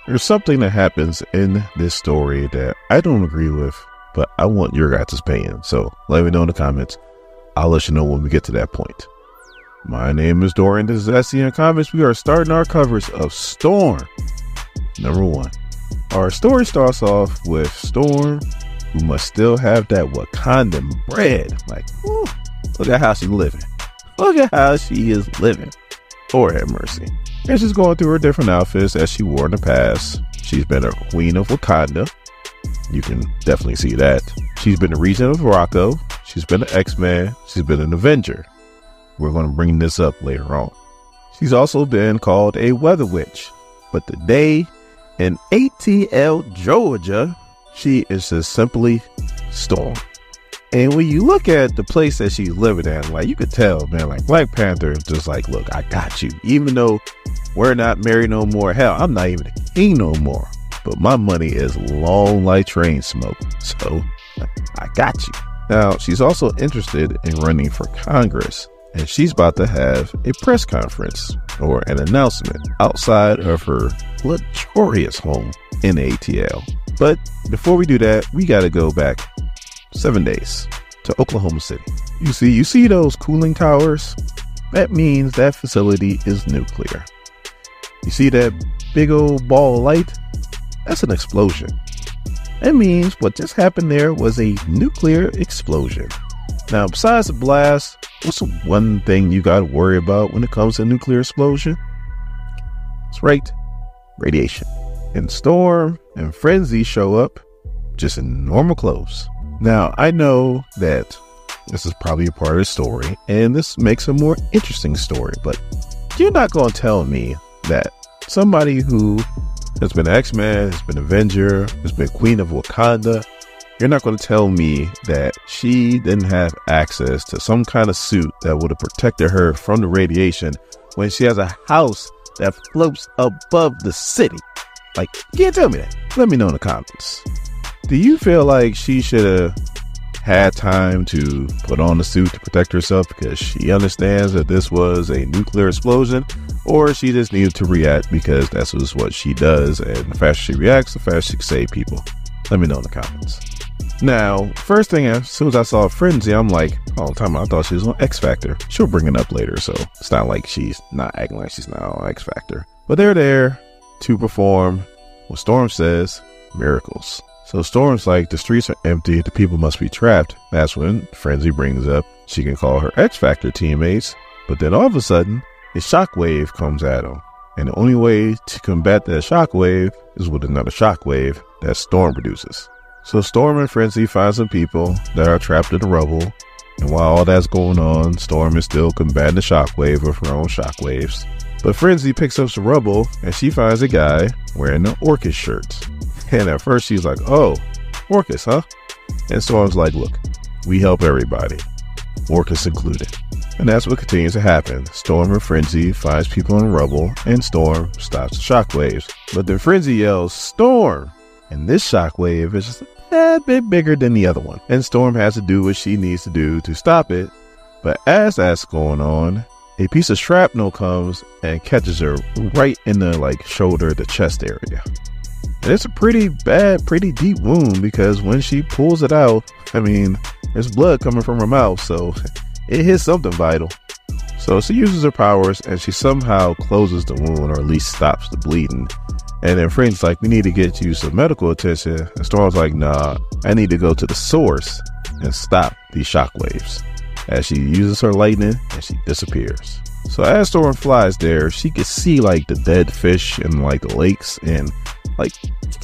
There's something that happens in this story that I don't agree with, but I want your guys' opinion. So let me know in the comments. I'll let you know when we get to that point. My name is Dorian. This is SCN Comics. We are starting our coverage of Storm #1. Our story starts off with Storm, who must still have that Wakandan bread. Like, ooh, look at how she's living. Look at how she is living. Lord have mercy. And she's going through her different outfits as she wore in the past. She's been a queen of Wakanda. You can definitely see that. She's been a regent of Morocco. She's been an X-Man. She's been an Avenger. We're going to bring this up later on. She's also been called a weather witch. But today in ATL, Georgia, she is just simply Storm. And when you look at the place that she's living at, like, you could tell, man, like, Black Panther is just like, look, I got you. Even though we're not married no more, hell, I'm not even a king no more. But my money is long like train smoke. So I got you. Now, she's also interested in running for Congress. And she's about to have a press conference or an announcement outside of her luxurious home in ATL. But before we do that, we got to go back 7 days to Oklahoma City. You see those cooling towers? That means that facility is nuclear. You see that big old ball of light? That's an explosion. That means what just happened there was a nuclear explosion. Now, besides the blast, what's the one thing you got to worry about when it comes to a nuclear explosion? That's right, radiation. And Storm and Frenzy show up just in normal clothes. Now, I know that this is probably a part of the story, and this makes a more interesting story, but you're not going to tell me that somebody who has been X-Man, has been Avenger, has been Queen of Wakanda, you're not going to tell me that she didn't have access to some kind of suit that would have protected her from the radiation when she has a house that floats above the city. Like, you can't tell me that. Let me know in the comments. Do you feel like she should have had time to put on the suit to protect herself because she understands that this was a nuclear explosion, or she just needed to react because that's just what she does, and the faster she reacts, the faster she can save people? Let me know in the comments. Now, first thing, as soon as I saw Frenzy, I'm like, oh, time I thought she was on X Factor. She'll bring it up later, so it's not like she's not acting like she's not on X Factor. But they're there to perform what Storm says, miracles. So Storm's like, the streets are empty, the people must be trapped. That's when Frenzy brings up she can call her X Factor teammates, but then all of a sudden, a shockwave comes at them. And the only way to combat that shockwave is with another shockwave that Storm produces. So Storm and Frenzy find some people that are trapped in the rubble, and while all that's going on, Storm is still combating the shockwave with her own shockwaves. But Frenzy picks up some rubble, and she finds a guy wearing an Orchis shirt. And at first she's like, oh, Orchis, huh? And Storm's like, look, we help everybody, Orchis included. And that's what continues to happen. Storm and Frenzy finds people in the rubble, and Storm stops the shockwaves. But then Frenzy yells, Storm! And this shockwave is just a tad bit bigger than the other one. And Storm has to do what she needs to do to stop it. But as that's going on, a piece of shrapnel comes and catches her right in the shoulder, the chest area. And it's a pretty bad, pretty deep wound because when she pulls it out, I mean, there's blood coming from her mouth, so it hits something vital. So she uses her powers and she somehow closes the wound, or at least stops the bleeding. And then Frenzy's like, we need to get you some medical attention. And Storm's like, nah, I need to go to the source and stop these shockwaves. As she uses her lightning and she disappears. So as Storm flies there, she can see the dead fish in the lakes, and what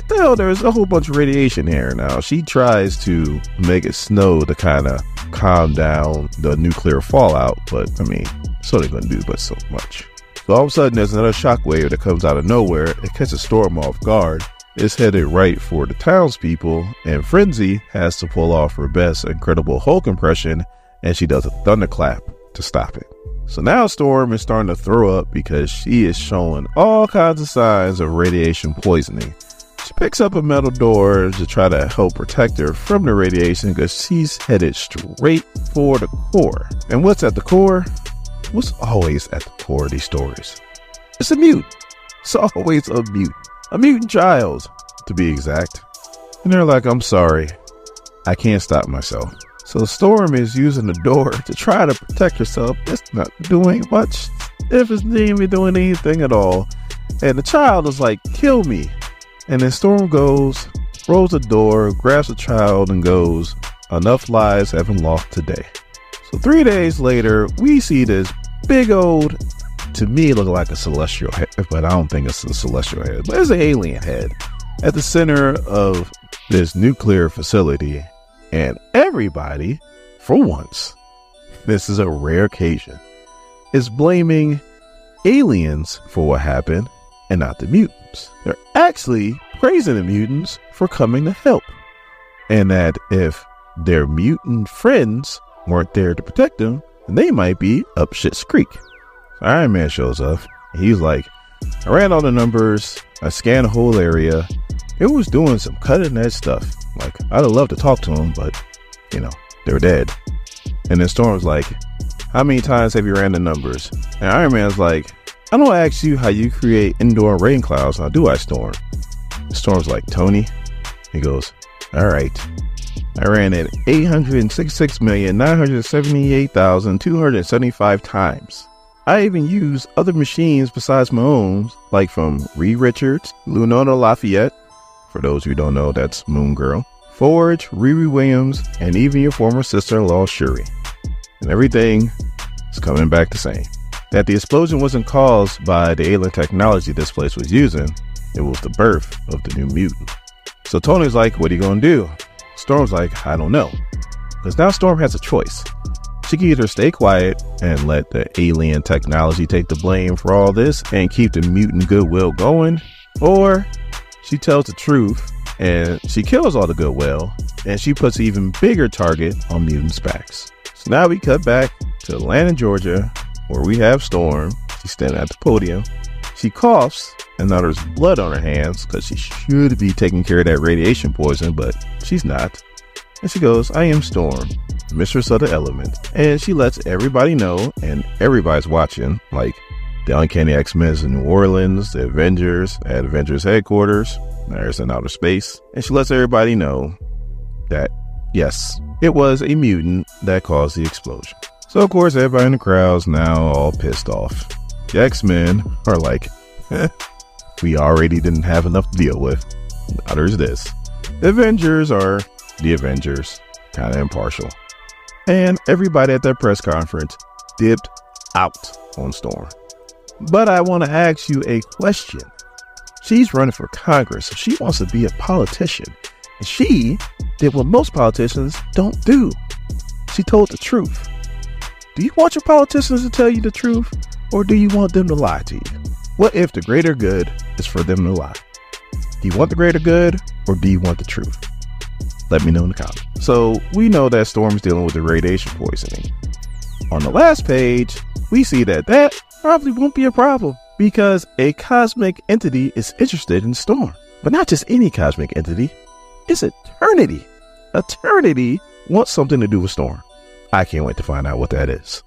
the hell, there's a whole bunch of radiation here. Now she tries to make it snow to kind of calm down the nuclear fallout, but I mean, so they're gonna do but so much. So all of a sudden there's another shockwave that comes out of nowhere. It catches Storm off guard. It's headed right for the townspeople, and Frenzy has to pull off her best Incredible Hulk impression, and she does a thunderclap to stop it. So now Storm is starting to throw up because she is showing all kinds of signs of radiation poisoning. She picks up a metal door to try to help protect her from the radiation because she's headed straight for the core. And what's at the core? What's always at the core of these stories? It's a mutant. It's always a mutant. a mutant child, to be exact. And they're like, I'm sorry, I can't stop myself. So Storm is using the door to try to protect herself. It's not doing much, if it's not even doing anything at all. And the child is like, kill me. And then Storm goes, rolls the door, grabs the child, and goes, enough lives have been lost today. So 3 days later, we see this big old, to me, look like a celestial head, but I don't think it's a celestial head, but it's an alien head at the center of this nuclear facility. And everybody, for once, this is a rare occasion, is blaming aliens for what happened and not the mutants. They're actually praising the mutants for coming to help. And that if their mutant friends weren't there to protect them, then they might be up shit's creek. So Iron Man shows up. And he's like, I ran all the numbers. I scanned the whole area. It was doing some cutting edge stuff. Like, I'd have loved to talk to them, but, you know, they're dead. And then Storm's like, how many times have you ran the numbers? And Iron Man's like, I don't ask you how you create indoor rain clouds, now do I, Storm? Storm's like, Tony? He goes, all right. I ran it 866,978,275 times. I even used other machines besides my own, like from Reed Richards, Lunona Lafayette, for those who don't know, that's Moon Girl, Forge, Riri Williams, and even your former sister-in-law, Shuri. And everything is coming back the same. That the explosion wasn't caused by the alien technology this place was using. It was the birth of the new mutant. So Tony's like, what are you going to do? Storm's like, I don't know. Because now Storm has a choice. She can either stay quiet and let the alien technology take the blame for all this and keep the mutant goodwill going, or she tells the truth and she kills all the goodwill and she puts an even bigger target on mutants' backs. So now we cut back to Atlanta, Georgia, where we have Storm. She's standing at the podium. She coughs, and now there's blood on her hands because she should be taking care of that radiation poison, but she's not. And she goes, I am Storm, mistress of the element. And she lets everybody know, and everybody's watching, like the Uncanny X-Men's in New Orleans, the Avengers at Avengers headquarters, there's in outer space. And she lets everybody know that, yes, it was a mutant that caused the explosion. So, of course, everybody in the crowd's now all pissed off. The X-Men are like, we already didn't have enough to deal with. Now there's this. The Avengers are the Avengers, kind of impartial. And everybody at that press conference dipped out on Storm. But I want to ask you a question. She's running for Congress, so she wants to be a politician. And she did what most politicians don't do. She told the truth. Do you want your politicians to tell you the truth, or do you want them to lie to you? What if the greater good is for them to lie? Do you want the greater good, or do you want the truth? Let me know in the comments. So we know that Storm's dealing with the radiation poisoning. On the last page, we see that probably won't be a problem because a cosmic entity is interested in Storm. But not just any cosmic entity, it's Eternity. Eternity wants something to do with Storm. I can't wait to find out what that is.